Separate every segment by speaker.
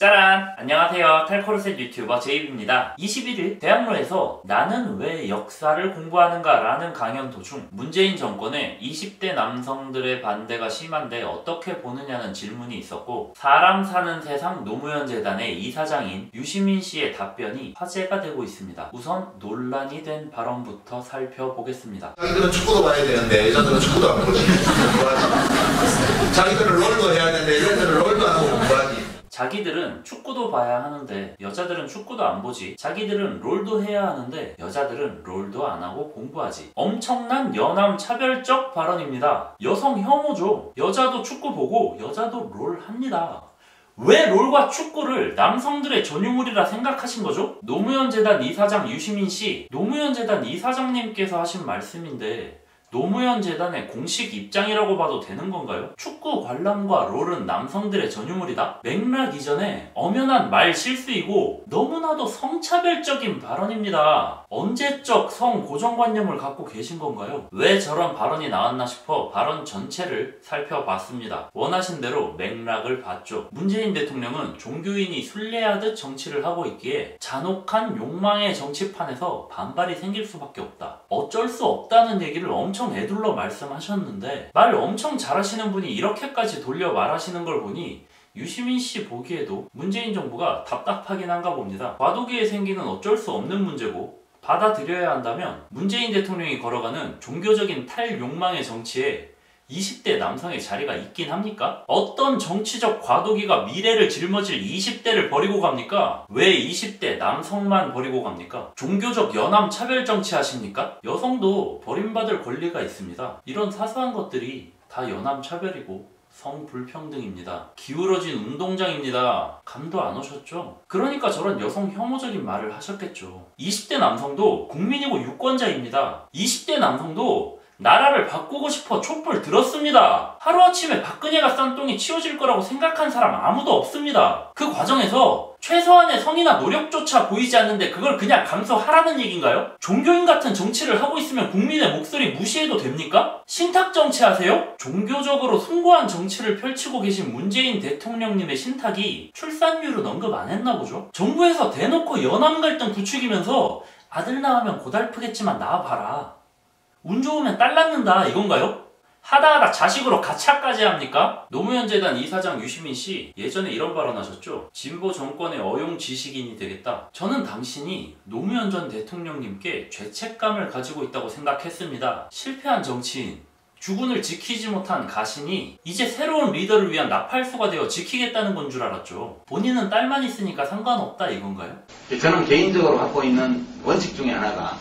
Speaker 1: 짜란! 안녕하세요. 탈코르셋 유튜버 제이비입니다. 21일 대학로에서 나는 왜 역사를 공부하는가 라는 강연 도중 문재인 정권의 20대 남성들의 반대가 심한데 어떻게 보느냐는 질문이 있었고, 사람 사는 세상 노무현 재단의 이사장인 유시민 씨의 답변이 화제가 되고 있습니다. 우선 논란이 된 발언부터 살펴보겠습니다.
Speaker 2: 자기들은 축구도 봐야 되는데 여자들은 축구도 안 보지. 공부하지. 자기들은 롤도 해야 되는데 여자들은 롤도 안 하고 공부하지.
Speaker 1: 자기들은 축구도 봐야 하는데 여자들은 축구도 안 보지. 자기들은 롤도 해야 하는데 여자들은 롤도 안 하고 공부하지. 엄청난 여남 차별적 발언입니다. 여성 혐오죠. 여자도 축구 보고 여자도 롤 합니다. 왜 롤과 축구를 남성들의 전유물이라 생각하신 거죠? 노무현 재단 이사장 유시민 씨, 노무현 재단 이사장님께서 하신 말씀인데 노무현 재단의 공식 입장이라고 봐도 되는 건가요? 축구 관람과 롤은 남성들의 전유물이다? 맥락 이전에 엄연한 말 실수이고 너무나도 성차별적인 발언입니다. 언제적 성 고정관념을 갖고 계신 건가요? 왜 저런 발언이 나왔나 싶어 발언 전체를 살펴봤습니다. 원하신 대로 맥락을 봤죠. 문재인 대통령은 종교인이 순례하듯 정치를 하고 있기에 잔혹한 욕망의 정치판에서 반발이 생길 수밖에 없다. 어쩔 수 없다는 얘기를 엄청 애둘러 말씀하셨는데 말 엄청 잘하시는 분이 이렇게까지 돌려 말하시는 걸 보니 유시민 씨 보기에도 문재인 정부가 답답하긴 한가 봅니다. 과도기에 생기는 어쩔 수 없는 문제고 받아들여야 한다면 문재인 대통령이 걸어가는 종교적인 탈욕망의 정치에 20대 남성의 자리가 있긴 합니까? 어떤 정치적 과도기가 미래를 짊어질 20대를 버리고 갑니까? 왜 20대 남성만 버리고 갑니까? 종교적 연함 차별 정치 하십니까? 여성도 버림받을 권리가 있습니다. 이런 사소한 것들이 다 연함 차별이고 성불평등입니다. 기울어진 운동장입니다. 감도 안 오셨죠? 그러니까 저런 여성 혐오적인 말을 하셨겠죠. 20대 남성도 국민이고 유권자입니다. 20대 남성도 나라를 바꾸고 싶어 촛불 들었습니다. 하루아침에 박근혜가 싼 똥이 치워질 거라고 생각한 사람 아무도 없습니다. 그 과정에서 최소한의 성의나 노력조차 보이지 않는데 그걸 그냥 감수하라는 얘기인가요? 종교인 같은 정치를 하고 있으면 국민의 목소리 무시해도 됩니까? 신탁 정치 하세요? 종교적으로 숭고한 정치를 펼치고 계신 문재인 대통령님의 신탁이 출산율은 언급 안 했나 보죠? 정부에서 대놓고 연합 갈등 부추기면서 아들 낳으면 고달프겠지만 낳아봐라. 운 좋으면 딸 낳는다 이건가요? 하다하다 자식으로 가차까지 합니까? 노무현 재단 이사장 유시민 씨 예전에 이런 발언하셨죠? 진보 정권의 어용 지식인이 되겠다. 저는 당신이 노무현 전 대통령님께 죄책감을 가지고 있다고 생각했습니다. 실패한 정치인, 주군을 지키지 못한 가신이 이제 새로운 리더를 위한 나팔수가 되어 지키겠다는 건 줄 알았죠. 본인은 딸만 있으니까 상관없다 이건가요?
Speaker 3: 저는 개인적으로 갖고 있는 원칙 중에 하나가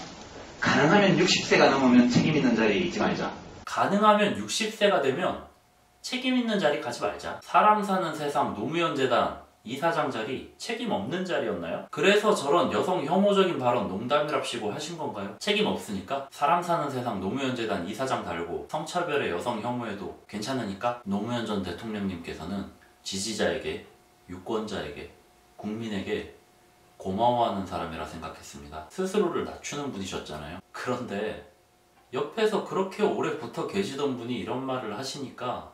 Speaker 3: 가능하면 60세가 넘으면 책임 있는 자리에 있지 말자.
Speaker 1: 가능하면 60세가 되면 책임 있는 자리 가지 말자. 사람 사는 세상 노무현 재단 이사장 자리 책임 없는 자리였나요? 그래서 저런 여성 혐오적인 발언 농담이랍시고 하신 건가요? 책임 없으니까 사람 사는 세상 노무현 재단 이사장 달고 성차별의 여성 혐오에도 괜찮으니까 노무현 전 대통령님께서는 지지자에게, 유권자에게, 국민에게 고마워하는 사람이라 생각했습니다. 스스로를 낮추는 분이셨잖아요. 그런데 옆에서 그렇게 오래 붙어 계시던 분이 이런 말을 하시니까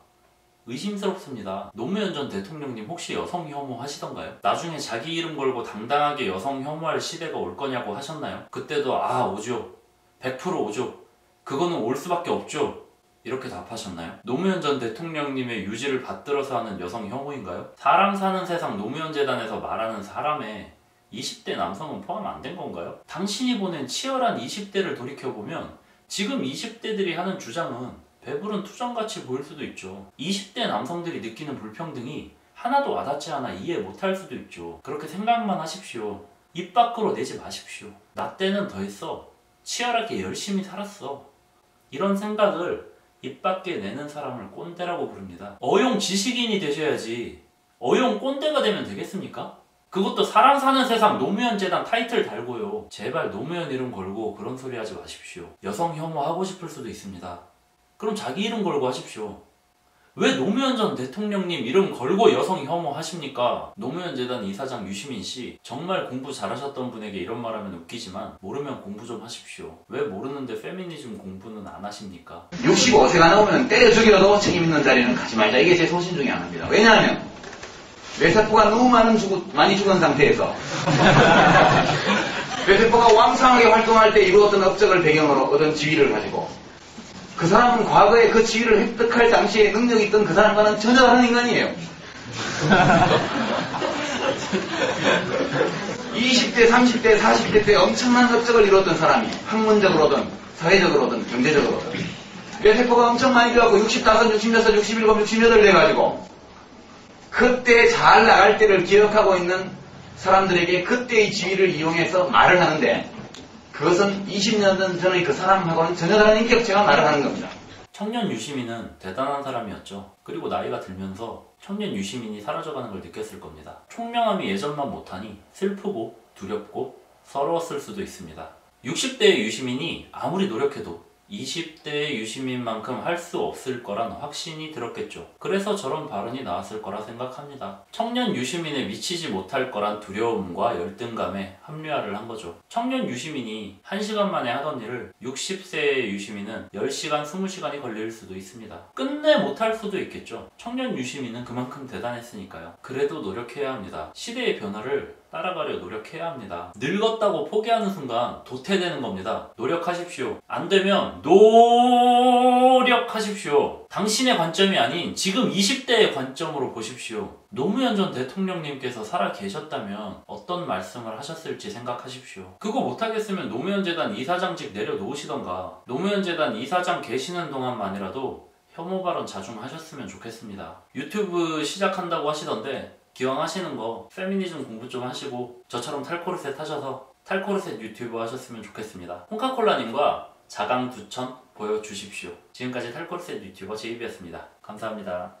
Speaker 1: 의심스럽습니다. 노무현 전 대통령님 혹시 여성 혐오 하시던가요? 나중에 자기 이름 걸고 당당하게 여성 혐오할 시대가 올 거냐고 하셨나요? 그때도 오죠. 100% 오죠. 그거는 올 수밖에 없죠. 이렇게 답하셨나요? 노무현 전 대통령님의 유지를 받들어서 하는 여성 혐오인가요? 사람 사는 세상 노무현 재단에서 말하는 사람에 20대 남성은 포함 안 된 건가요? 당신이 보낸 치열한 20대를 돌이켜보면 지금 20대들이 하는 주장은 배부른 투정같이 보일 수도 있죠. 20대 남성들이 느끼는 불평등이 하나도 와닿지 않아 이해 못할 수도 있죠. 그렇게 생각만 하십시오. 입 밖으로 내지 마십시오. 나 때는 더했어. 치열하게 열심히 살았어. 이런 생각을 입 밖에 내는 사람을 꼰대라고 부릅니다. 어용 지식인이 되셔야지 어용 꼰대가 되면 되겠습니까? 그것도 사람 사는 세상 노무현 재단 타이틀 달고요. 제발 노무현 이름 걸고 그런 소리 하지 마십시오. 여성 혐오 하고 싶을 수도 있습니다. 그럼 자기 이름 걸고 하십시오. 왜 노무현 전 대통령님 이름 걸고 여성 혐오 하십니까? 노무현 재단 이사장 유시민 씨 정말 공부 잘하셨던 분에게 이런 말하면 웃기지만 모르면 공부 좀 하십시오. 왜 모르는데 페미니즘 공부는 안 하십니까?
Speaker 3: 65세가 넘으면 때려 죽여도 책임 있는 자리는 가지 말자. 이게 제 소신 중에 하나입니다. 왜냐하면 뇌세포가 너무 많이 죽은 상태에서 뇌세포가 왕성하게 활동할 때 이루었던 업적을 배경으로 얻은 지위를 가지고 그 사람은 과거에 그 지위를 획득할 당시에 능력이 있던 그 사람과는 전혀 다른 인간이에요. 20대, 30대, 40대 때 엄청난 업적을 이루었던 사람이 학문적으로든 사회적으로든 경제적으로든 뇌세포가 엄청 많이 되었고 65, 66, 67, 68 돼가지고 그때 잘 나갈 때를 기억하고 있는 사람들에게 그때의 지위를 이용해서 말을 하는데 그것은 20년 전의 그 사람하고는 전혀 다른 인격체가 말을 하는 겁니다.
Speaker 1: 청년 유시민은 대단한 사람이었죠. 그리고 나이가 들면서 청년 유시민이 사라져가는 걸 느꼈을 겁니다. 총명함이 예전만 못하니 슬프고 두렵고 서러웠을 수도 있습니다. 60대의 유시민이 아무리 노력해도 20대의 유시민만큼 할 수 없을 거란 확신이 들었겠죠. 그래서 저런 발언이 나왔을 거라 생각합니다. 청년 유시민에 미치지 못할 거란 두려움과 열등감에 합리화를 한 거죠. 청년 유시민이 1시간 만에 하던 일을 60세의 유시민은 10시간, 20시간이 걸릴 수도 있습니다. 끝내 못할 수도 있겠죠. 청년 유시민은 그만큼 대단했으니까요. 그래도 노력해야 합니다. 시대의 변화를 따라가려 노력해야 합니다. 늙었다고 포기하는 순간 도태되는 겁니다. 노력하십시오. 안 되면 노력하십시오. 당신의 관점이 아닌 지금 20대의 관점으로 보십시오. 노무현 전 대통령님께서 살아 계셨다면 어떤 말씀을 하셨을지 생각하십시오. 그거 못하겠으면 노무현 재단 이사장직 내려놓으시던가 노무현 재단 이사장 계시는 동안만이라도 혐오 발언 자중하셨으면 좋겠습니다. 유튜브 시작한다고 하시던데 기왕 하시는 거 페미니즘 공부 좀 하시고 저처럼 탈코르셋 하셔서 탈코르셋 유튜브 하셨으면 좋겠습니다. 홍카콜라님과 자강두천 보여주십시오. 지금까지 탈코르셋 유튜버 제이비였습니다. 감사합니다.